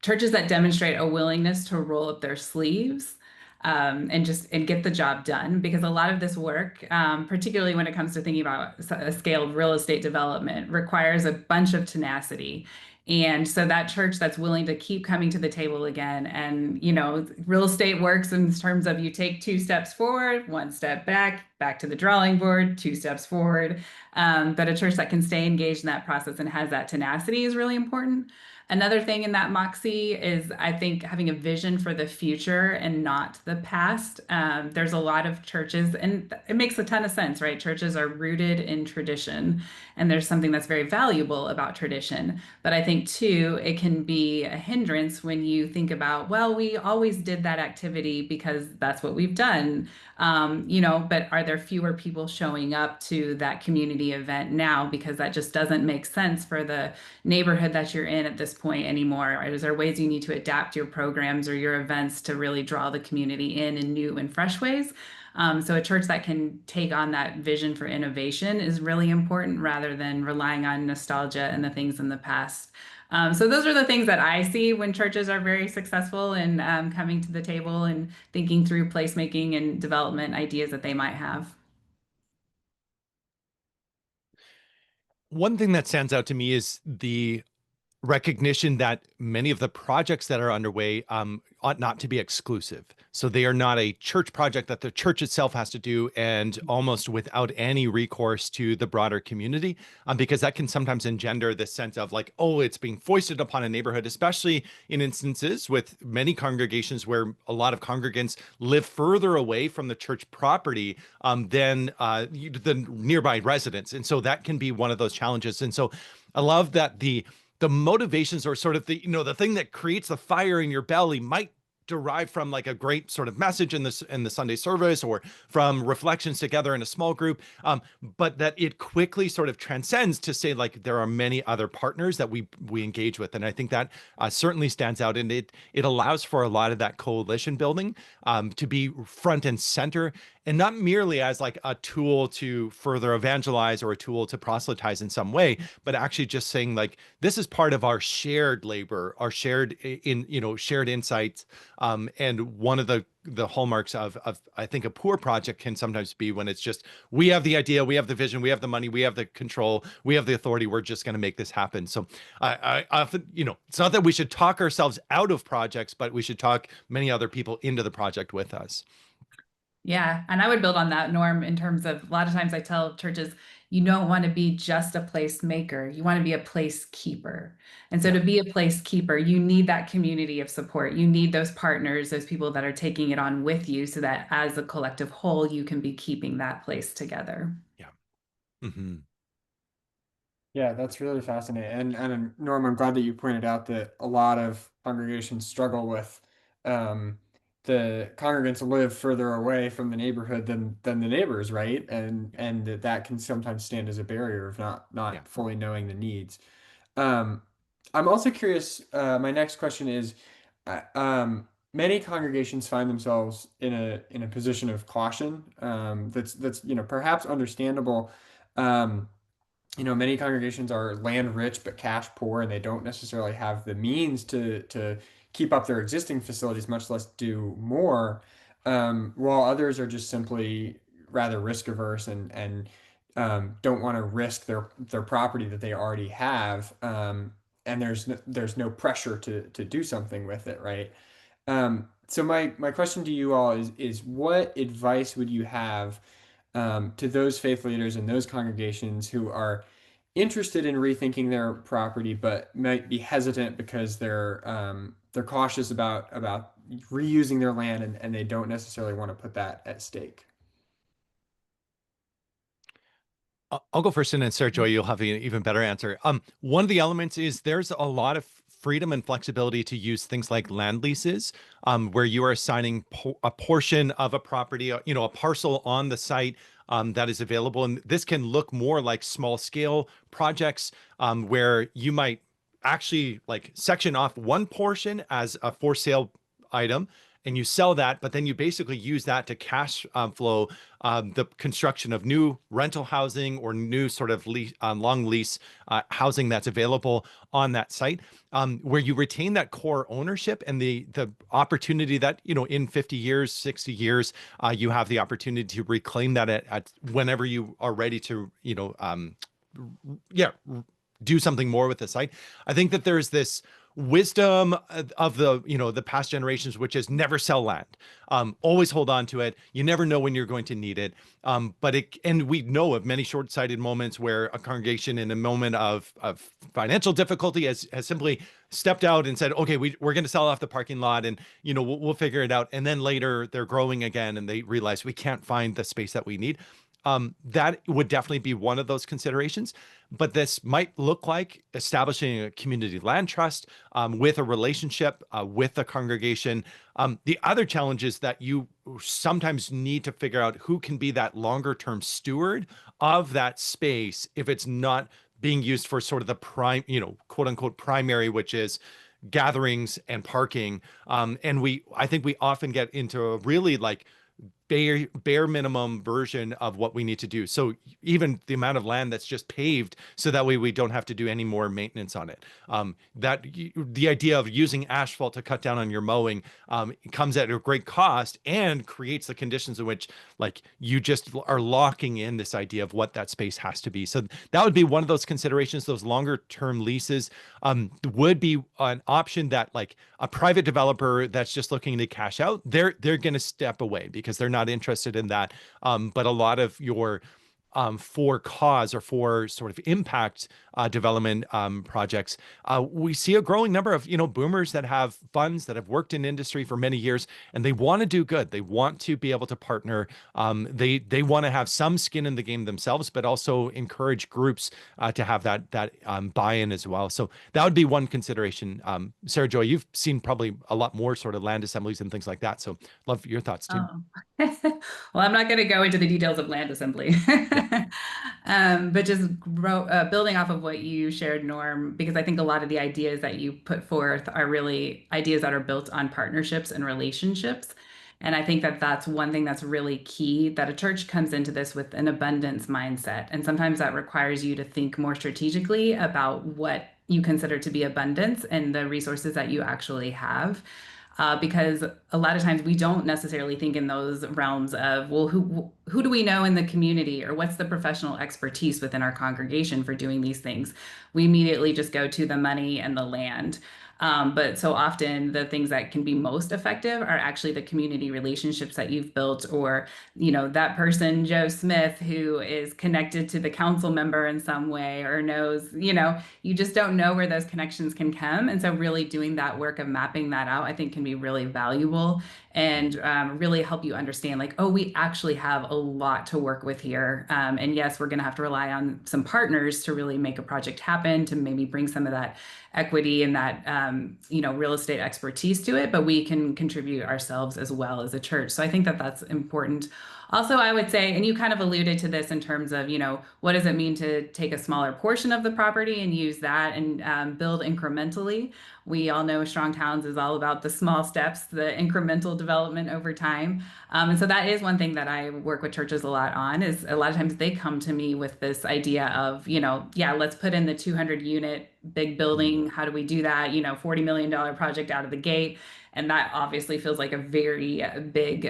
churches that demonstrate a willingness to roll up their sleeves and get the job done. Because a lot of this work, particularly when it comes to thinking about a scaled real estate development, requires a bunch of tenacity. And so that church that's willing to keep coming to the table again, and real estate works in terms of you take 2 steps forward, 1 step back to the drawing board, 2 steps forward. But a church that can stay engaged in that process and has that tenacity is really important. Another thing in that Moxie is, I think, having a vision for the future and not the past. There's a lot of churches, and it makes a ton of sense, right? Churches are rooted in tradition, and there's something that's very valuable about tradition. But I think too, it can be a hindrance when you think about, well, we always did that activity because that's what we've done. But are there fewer people showing up to that community event now because that just doesn't make sense for the neighborhood that you're in at this point anymore? Right? Is there ways you need to adapt your programs or your events to really draw the community in new and fresh ways? So a church that can take on that vision for innovation is really important rather than relying on nostalgia and the things in the past. So those are the things that I see when churches are very successful in coming to the table and thinking through placemaking and development ideas that they might have. One thing that stands out to me is the recognition that many of the projects that are underway ought not to be exclusive. So they are not a church project that the church itself has to do and almost without any recourse to the broader community, because that can sometimes engender this sense of like, oh, it's being foisted upon a neighborhood, especially in instances with many congregations where a lot of congregants live further away from the church property than the nearby residents. And so that can be one of those challenges. And so I love that the motivations or sort of the thing that creates the fire in your belly might derive from like a great sort of message in the Sunday service or from reflections together in a small group, but that it quickly sort of transcends to say like there are many other partners that we engage with, and I think that certainly stands out, and it allows for a lot of that coalition building to be front and center, and not merely as like a tool to further evangelize or a tool to proselytize in some way, but actually just saying like this is part of our shared labor, our shared insights. And one of the hallmarks of I think a poor project can sometimes be when it's just we have the idea, we have the vision, we have the money, we have the control, we have the authority, we're just going to make this happen. So I often, it's not that we should talk ourselves out of projects, but we should talk many other people into the project with us. Yeah, and I would build on that, Norm, in terms of a lot of times I tell churches, you don't want to be just a place maker. You want to be a place keeper. And so Yeah. to be a place keeper, you need that community of support. You need those partners, those people that are taking it on with you so that as a collective whole, you can be keeping that place together. Yeah. Hmm. Yeah, that's really fascinating. And Norm, I'm glad that you pointed out that a lot of congregations struggle with um, the congregants live further away from the neighborhood than the neighbors, right? And that can sometimes stand as a barrier of Yeah. not fully knowing the needs. Um, I'm also curious. My next question is, many congregations find themselves in a position of caution. That's perhaps understandable. Um, Many congregations are land rich but cash poor, and they don't necessarily have the means to keep up their existing facilities, much less do more. While others are just simply rather risk averse and don't want to risk their property that they already have. And there's no pressure to do something with it, right? So my question to you all is what advice would you have to those faith leaders and those congregations who are interested in rethinking their property, but might be hesitant because they're cautious about reusing their land and they don't necessarily want to put that at stake. I'll go first, and then Sara Joy, you'll have an even better answer. One of the elements is there's a lot of freedom and flexibility to use things like land leases, where you are assigning a portion of a property, a parcel on the site that is available. And this can look more like small scale projects, where you might actually like section off one portion as a for sale item and you sell that, but then you basically use that to cash flow the construction of new rental housing or new sort of long lease housing that's available on that site, where you retain that core ownership and the opportunity that, in 50 years, 60 years, you have the opportunity to reclaim that at whenever you are ready to, yeah, do something more with the site. I think that there's this wisdom of the, the past generations, which is never sell land. Always hold on to it. You never know when you're going to need it. And we know of many short-sighted moments where a congregation in a moment of financial difficulty has simply stepped out and said, okay, we're going to sell off the parking lot, and we'll figure it out. And then later they're growing again and they realize we can't find the space that we need. That would definitely be one of those considerations. But this might look like establishing a community land trust with a relationship with the congregation. The other challenge is that you sometimes need to figure out who can be that longer term steward of that space if it's not being used for sort of the prime, quote unquote primary, which is gatherings and parking. I think we often get into a really like bare minimum version of what we need to do. So even the amount of land that's just paved, so that way we don't have to do any more maintenance on it. The idea of using asphalt to cut down on your mowing comes at a great cost and creates the conditions in which like you just are locking in this idea of what that space has to be. So that would be one of those considerations. Those longer term leases would be an option that like a private developer that's just looking to cash out, they're going to step away because they're not interested in that. But a lot of your for cause or for sort of impact development projects, we see a growing number of boomers that have funds that have worked in industry for many years, and they want to do good. They want to be able to partner. They want to have some skin in the game themselves, but also encourage groups to have that buy-in as well. So that would be one consideration. Sara Joy, you've seen probably a lot more sort of land assemblies and things like that. So love your thoughts too. Oh. Well, I'm not going to go into the details of land assembly, but just building off of what you shared, Norm, because I think a lot of the ideas that you put forth are really ideas that are built on partnerships and relationships. And I think that that's one thing that's really key, that a church comes into this with an abundance mindset. And sometimes that requires you to think more strategically about what you consider to be abundance and the resources that you actually have. Because a lot of times we don't necessarily think in those realms of, well, who do we know in the community, or what's the professional expertise within our congregation for doing these things? We immediately just go to the money and the land. But so often the things that can be most effective are actually the community relationships that you've built, or, that person, Joe Smith, who is connected to the council member in some way, or knows, you just don't know where those connections can come. And so really doing that work of mapping that out, I think can be really valuable and really help you understand like, oh, we actually have a lot to work with here. And yes, we're going to have to rely on some partners to really make a project happen, to maybe bring some of that equity and that, real estate expertise to it, but we can contribute ourselves as well as a church. So I think that that's important. Also, I would say, and you kind of alluded to this in terms of, what does it mean to take a smaller portion of the property and use that and build incrementally? We all know Strong Towns is all about the small steps, the incremental development over time. And so that is one thing that I work with churches a lot on, is a lot of times they come to me with this idea of, yeah, let's put in the 200 unit big building. How do we do that? $40 million project out of the gate. And that obviously feels like a very big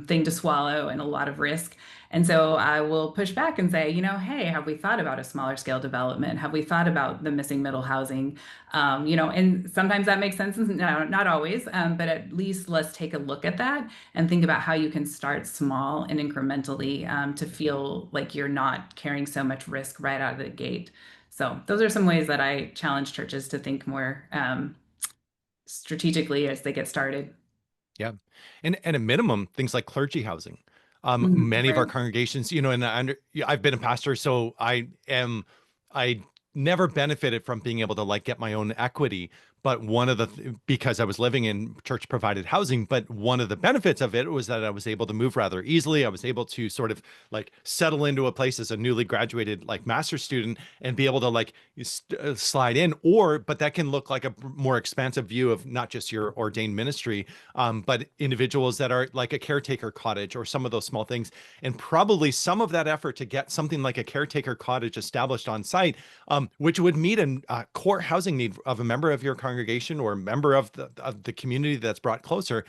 thing to swallow and a lot of risk. And so I will push back and say, hey, have we thought about a smaller scale development? Have we thought about the missing middle housing? And sometimes that makes sense, no, not always, but at least let's take a look at that and think about how you can start small and incrementally to feel like you're not carrying so much risk right out of the gate. So those are some ways that I challenge churches to think more strategically as they get started. Yeah. And at a minimum, things like clergy housing. Many of our Right. congregations, I've been a pastor, so I never benefited from being able to like get my own equity. But because I was living in church provided housing, but one of the benefits of it was that I was able to move rather easily. I was able to sort of like settle into a place as a newly graduated like master's student and be able to like slide in, but that can look like a more expansive view of not just your ordained ministry, but individuals that are like a caretaker cottage or some of those small things. And probably some of that effort to get something like a caretaker cottage established on site, which would meet a core housing need of a member of your congregation congregation or a member of the community that's brought closer,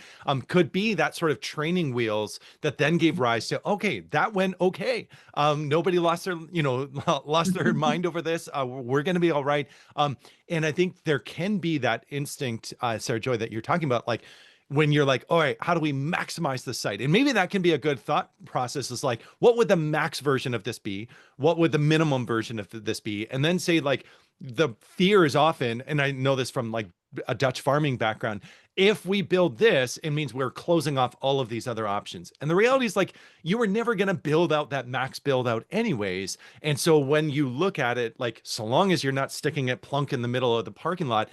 could be that sort of training wheels that then gave rise to, okay, that went okay. Nobody lost their, lost their mind over this. We're going to be all right. And I think there can be that instinct, Sara Joy, that you're talking about, like when you're like, all right, how do we maximize the site? And maybe that can be a good thought process, is like, what would the max version of this be? What would the minimum version of this be? And then say, like, the fear is often, and I know this from like a Dutch farming background, if we build this, it means we're closing off all of these other options. And the reality is, like, you were never going to build out that max build out anyways. And so when you look at it, like, so long as you're not sticking it plunk in the middle of the parking lot,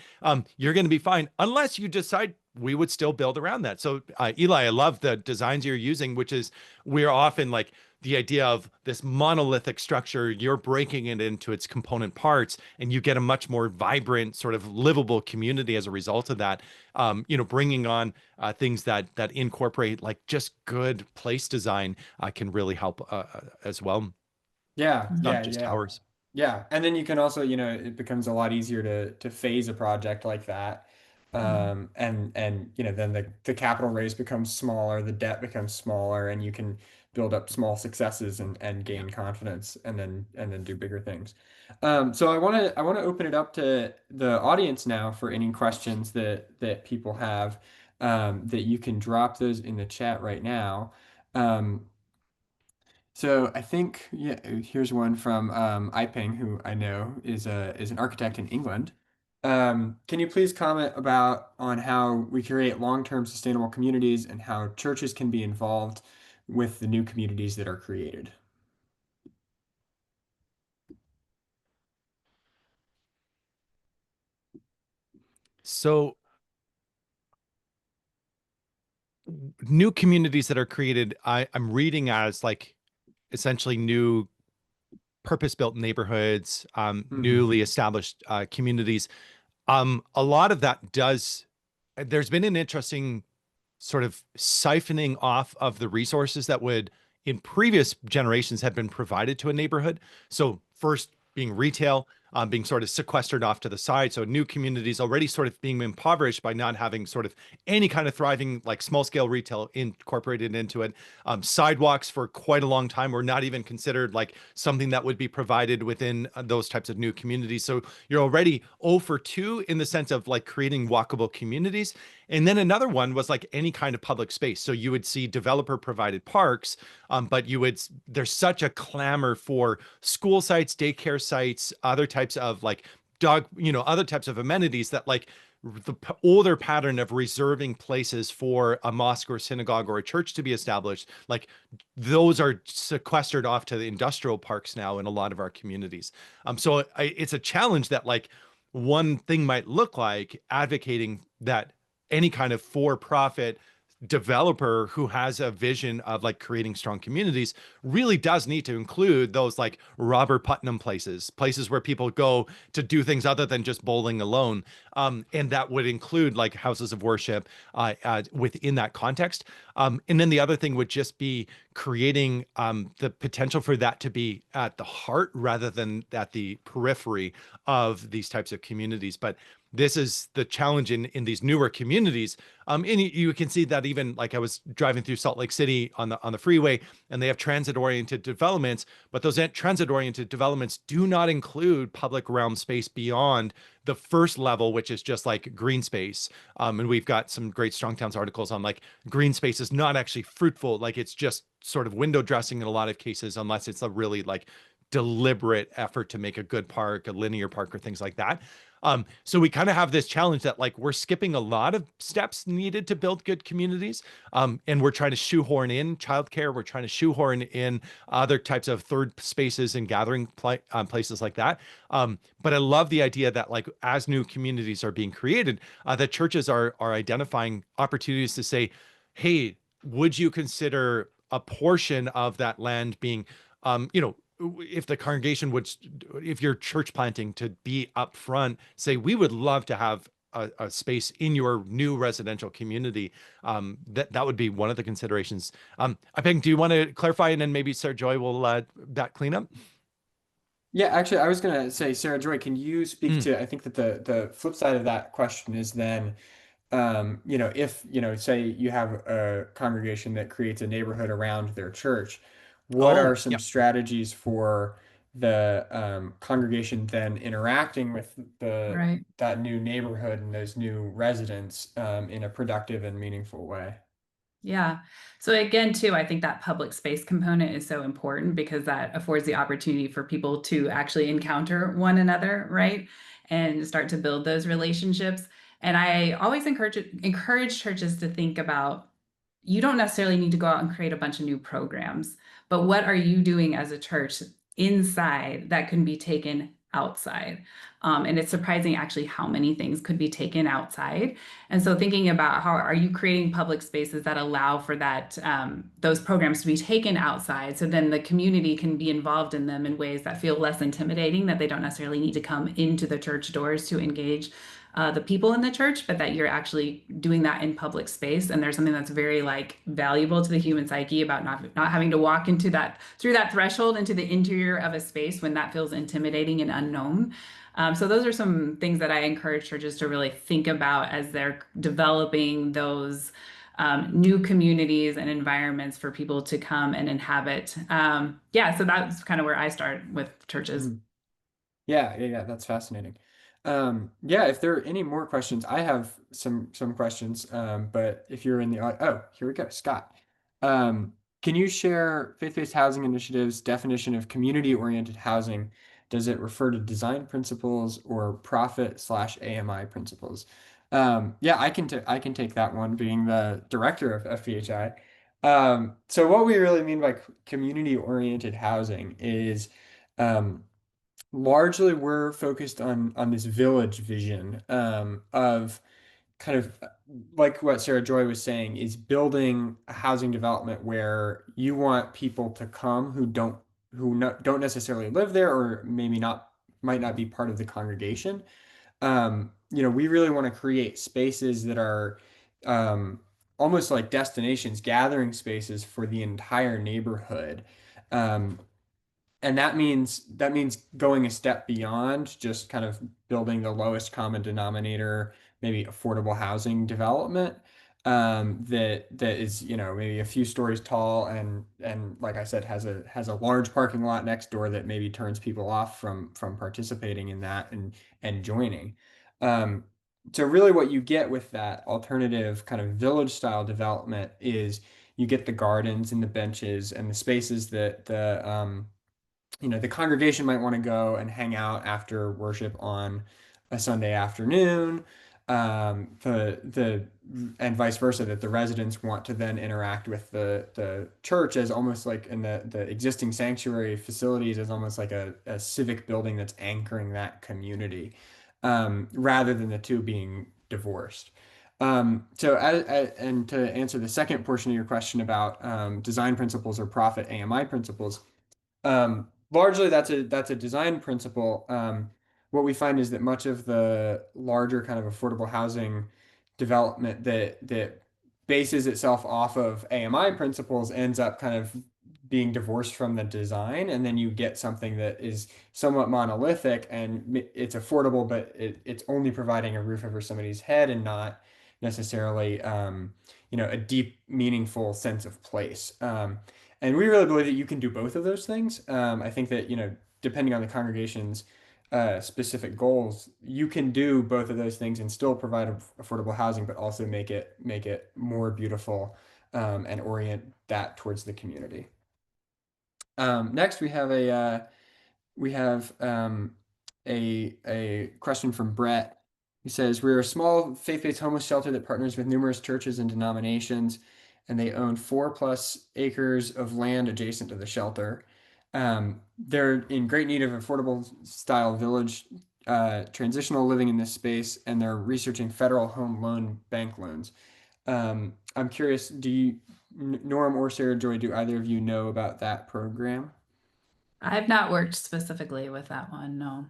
you're going to be fine, unless you decide we would still build around that. So Eli, I love the designs you're using, which is, we're often like, the idea of this monolithic structure, you're breaking it into its component parts, and you get a much more vibrant, sort of livable community as a result of that. Bringing on things that incorporate like just good place design can really help as well. Yeah, Not yeah, just yeah. towers. Yeah, and then you can also, it becomes a lot easier to phase a project like that. And then the capital raise becomes smaller, the debt becomes smaller, and you can build up small successes and Yeah. gain confidence, and then do bigger things. So I want to open it up to the audience now for any questions that people have, that you can drop those in the chat right now. Um, so I think, yeah, here's one from Iping, who I know is an architect in England. Can you please comment about on how we create long-term sustainable communities and how churches can be involved with the new communities that are created? So new communities that are created, I'm reading as like essentially new purpose-built neighborhoods, Hmm. newly established communities. A lot of that does, there's been an interesting sort of siphoning off of the resources that would in previous generations have been provided to a neighborhood. So first being retail, being sort of sequestered off to the side. So new communities already sort of being impoverished by not having sort of any kind of thriving, like small scale retail incorporated into it. Sidewalks for quite a long time were not even considered like something that would be provided within those types of new communities. So you're already 0 for 2 in the sense of like creating walkable communities. And then another one was like any kind of public space. So you would see developer provided parks, but there's such a clamor for school sites, daycare sites, other types of like other types of amenities that like the older pattern of reserving places for a mosque or synagogue or a church to be established, like those are sequestered off to the industrial parks now in a lot of our communities. So it's a challenge that like one thing might look like advocating that any kind of for-profit developer who has a vision of like creating strong communities really does need to include those like Robert Putnam places where people go to do things other than just bowling alone. And that would include like houses of worship within that context. And then the other thing would just be creating the potential for that to be at the heart rather than at the periphery of these types of communities. But this is the challenge in these newer communities. And you can see that even like I was driving through Salt Lake City on the freeway, and they have transit-oriented developments, but those transit-oriented developments do not include public realm space beyond the first level, which is just like green space. And we've got some great Strong Towns articles on like green space is not actually fruitful. Like it's just sort of window dressing in a lot of cases, unless it's a really like deliberate effort to make a good park, a linear park, or things like that. So we kind of have this challenge that like we're skipping a lot of steps needed to build good communities. And we're trying to shoehorn in childcare. We're trying to shoehorn in other types of third spaces and gathering places like that. But I love the idea that like as new communities are being created, that churches are identifying opportunities to say, hey, would you consider a portion of that land being, if the congregation would, if you're church planting to be up front, say, we would love to have a space in your new residential community. That would be one of the considerations. I think, do you want to clarify, and then maybe Sara Joy will that clean up? Yeah, actually, I was gonna say, Sarah Joy, can you speak Mm. to, I think that the flip side of that question is then, if, say you have a congregation that creates a neighborhood around their church, what are Oh, some yeah. strategies for the congregation then interacting with the Right. that new neighborhood and those new residents in a productive and meaningful way? Yeah. So again, too, I think that public space component is so important because that affords the opportunity for people to actually encounter one another, right? And start to build those relationships. And I always encourage churches to think about you don't necessarily need to go out and create a bunch of new programs, but what are you doing as a church inside that can be taken outside? And it's surprising actually how many things could be taken outside. And so thinking about how are you creating public spaces that allow for that those programs to be taken outside so then the community can be involved in them in ways that feel less intimidating, that they don't necessarily need to come into the church doors to engage the people in the church, but that you're actually doing that in public space. And there's something that's very like valuable to the human psyche about not having to walk into that through that threshold into the interior of a space when that feels intimidating and unknown. So those are some things that I encourage churches to really think about as they're developing those new communities and environments for people to come and inhabit. Yeah, so that's kind of where I start with churches. Mhm. Yeah, that's fascinating. Yeah, if there are any more questions, I have some questions. But if you're in the oh, here we go, Scott. Um, can you share faith-based housing initiatives definition of community-oriented housing? Does it refer to design principles or profit/AMI principles? Yeah, I can take that one, being the director of FBHI. So what we really mean by community-oriented housing is largely we're focused on this village vision of kind of like what Sarah Joy was saying is building a housing development where you want people to come don't necessarily live there or maybe not might not be part of the congregation. We really want to create spaces that are um, almost like destinations, gathering spaces for the entire neighborhood. Um, and that means going a step beyond just kind of building the lowest common denominator, maybe affordable housing development that is, maybe a few stories tall and like I said, has a large parking lot next door that maybe turns people off from participating in that and joining. Um, so really what you get with that alternative kind of village style development is you get the gardens and the benches and the spaces that the congregation might want to go and hang out after worship on a Sunday afternoon. The and vice versa, that the residents want to then interact with the church as almost like in the existing sanctuary facilities as almost like a civic building that's anchoring that community, rather than the two being divorced. And to answer the second portion of your question about design principles or profit AMI principles, largely that's a design principle. What we find is that much of the larger kind of affordable housing development that bases itself off of AMI principles ends up kind of being divorced from the design, and then you get something that is somewhat monolithic and it's affordable, but it's only providing a roof over somebody's head and not necessarily a deep, meaningful sense of place. And we really believe that you can do both of those things. I think that, depending on the congregation's specific goals, you can do both of those things and still provide affordable housing, but also make it more beautiful, and orient that towards the community. Next, we have a question from Brett. He says, "We're a small faith-based homeless shelter that partners with numerous churches and denominations, and they own 4+ acres of land adjacent to the shelter. They're in great need of affordable style village transitional living in this space, and they're researching federal home loan bank loans. I'm curious, Norm or Sarah Joy, do either of you know about that program?" I've not worked specifically with that one, no.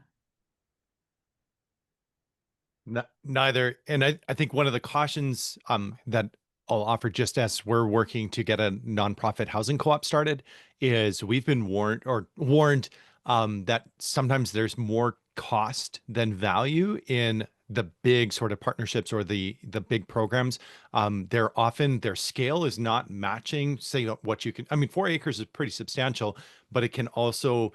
Neither. And I think one of the cautions that I'll offer just as we're working to get a nonprofit housing co-op started is we've been warned that sometimes there's more cost than value in the big sort of partnerships or the big programs. They're often their scale is not matching, say, what you can. I mean, 4 acres is pretty substantial, but it can also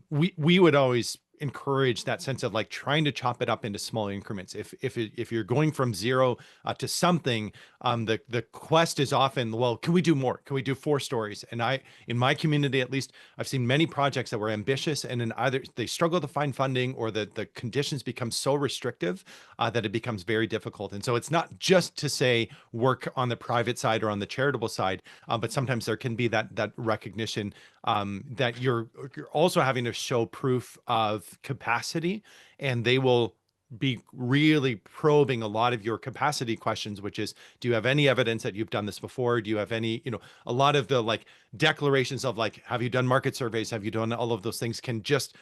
we would always encourage that sense of like trying to chop it up into small increments. If you're going from zero to something, the quest is often, well, can we do more? Can we do 4 stories? And in my community at least, I've seen many projects that were ambitious, and then either they struggle to find funding or the conditions become so restrictive that it becomes very difficult. And so it's not just to say work on the private side or on the charitable side, but sometimes there can be that recognition that you're also having to show proof of capacity, and they will be really probing a lot of your capacity questions, which is, do you have any evidence that you've done this before? Do you have any, a lot of the like declarations of like, have you done market surveys? Have you done all of those things can just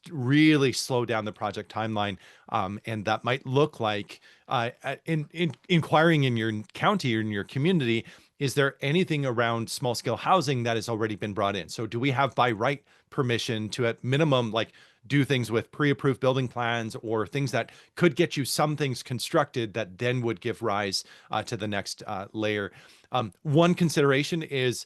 really slow down the project timeline. And that might look like in inquiring in your county or in your community, is there anything around small scale housing that has already been brought in? So do we have by right permission to at minimum like do things with pre-approved building plans or things that could get you some things constructed that then would give rise to the next layer? One consideration is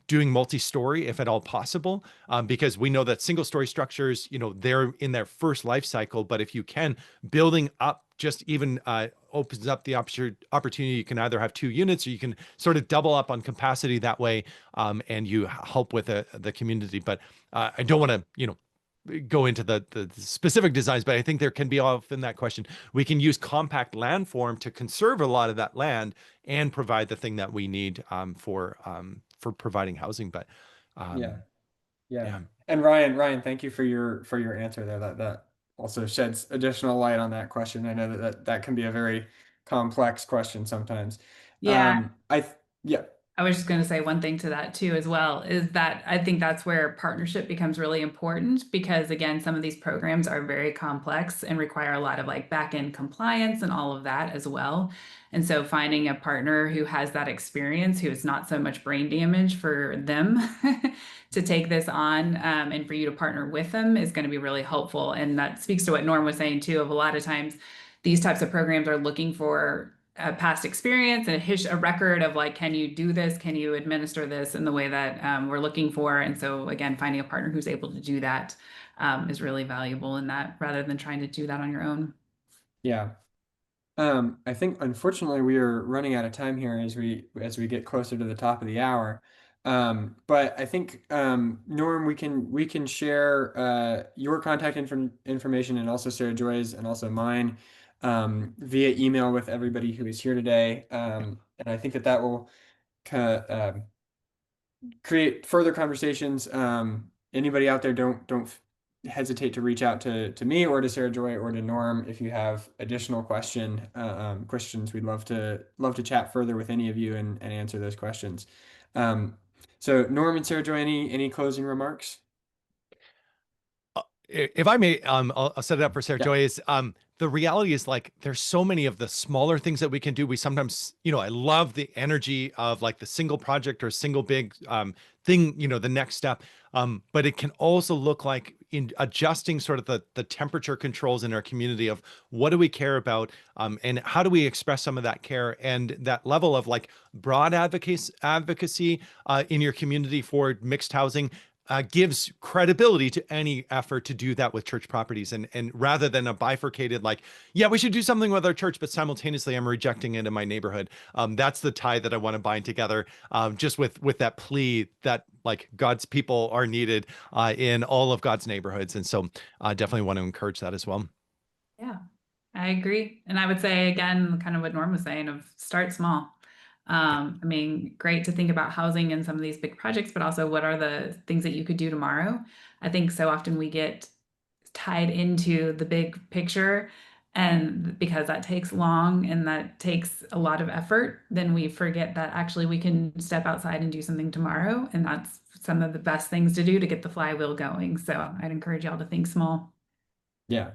doing multi-story if at all possible, because we know that single-story structures, they're in their first life cycle. But if you can, building up just even opens up the opportunity. You can either have 2 units or you can sort of double up on capacity that way, and you help with the community. But I don't want to, go into the specific designs, but I think there can be often that question. We can use compact landform to conserve a lot of that land and provide the thing that we need for providing housing. But Yeah. um, Yeah. yeah, And Ryan, thank you for your answer there. That also sheds additional light on that question. I know that can be a very complex question sometimes. Yeah, Yeah, I was just going to say one thing to that too, as well, is that I think that's where partnership becomes really important because, again, some of these programs are very complex and require a lot of like back end compliance and all of that as well. And so finding a partner who has that experience, who is not so much brain damage for them to take this on and for you to partner with them is going to be really helpful. And that speaks to what Norm was saying too, of a lot of times these types of programs are looking for a past experience and a record of like, can you do this? Can you administer this in the way that we're looking for? And so again, finding a partner who's able to do that is really valuable in that rather than trying to do that on your own. yeah. I think unfortunately we are running out of time here as we get closer to the top of the hour. But I think Norm, we can share your contact information and also Sarah Joy's and also mine via email with everybody who is here today. And I think that will kind of create further conversations. Anybody out there, don't hesitate to reach out to me or to Sarah Joy or to Norm if you have additional questions. We'd love to chat further with any of you and answer those questions. Um, so Norm and Sarah Joy, any closing remarks? If I may, I'll set it up for Sarah Yeah, Joy. Is the reality is like there's so many of the smaller things that we can do. We sometimes, I love the energy of like the single project or single big thing, the next step. But it can also look like in adjusting sort of the temperature controls in our community of what do we care about, and how do we express some of that care and that level of like broad advocacy in your community for mixed housing gives credibility to any effort to do that with church properties. And rather than a bifurcated, like, yeah, we should do something with our church, but simultaneously I'm rejecting it in my neighborhood. That's the tie that I want to bind together, just with that plea that like God's people are needed in all of God's neighborhoods. And so I definitely want to encourage that as well. Yeah, I agree. And I would say again, kind of what Norm was saying of start small. Yeah. I mean, great to think about housing and some of these big projects, but also what are the things that you could do tomorrow? I think so often we get tied into the big picture, and because that takes long and that takes a lot of effort, then we forget that actually we can step outside and do something tomorrow. And that's some of the best things to do to get the flywheel going. So I'd encourage y'all to think small. yeah.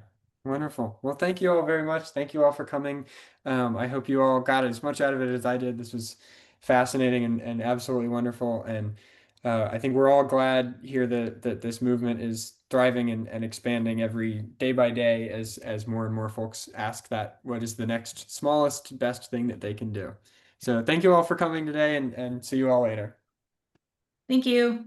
Wonderful. Well, thank you all very much. Thank you all for coming. I hope you all got as much out of it as I did. This was fascinating and absolutely wonderful. And I think we're all glad here that this movement is thriving and expanding every day by day as more and more folks ask that what is the next smallest, best thing that they can do. So thank you all for coming today and see you all later. Thank you.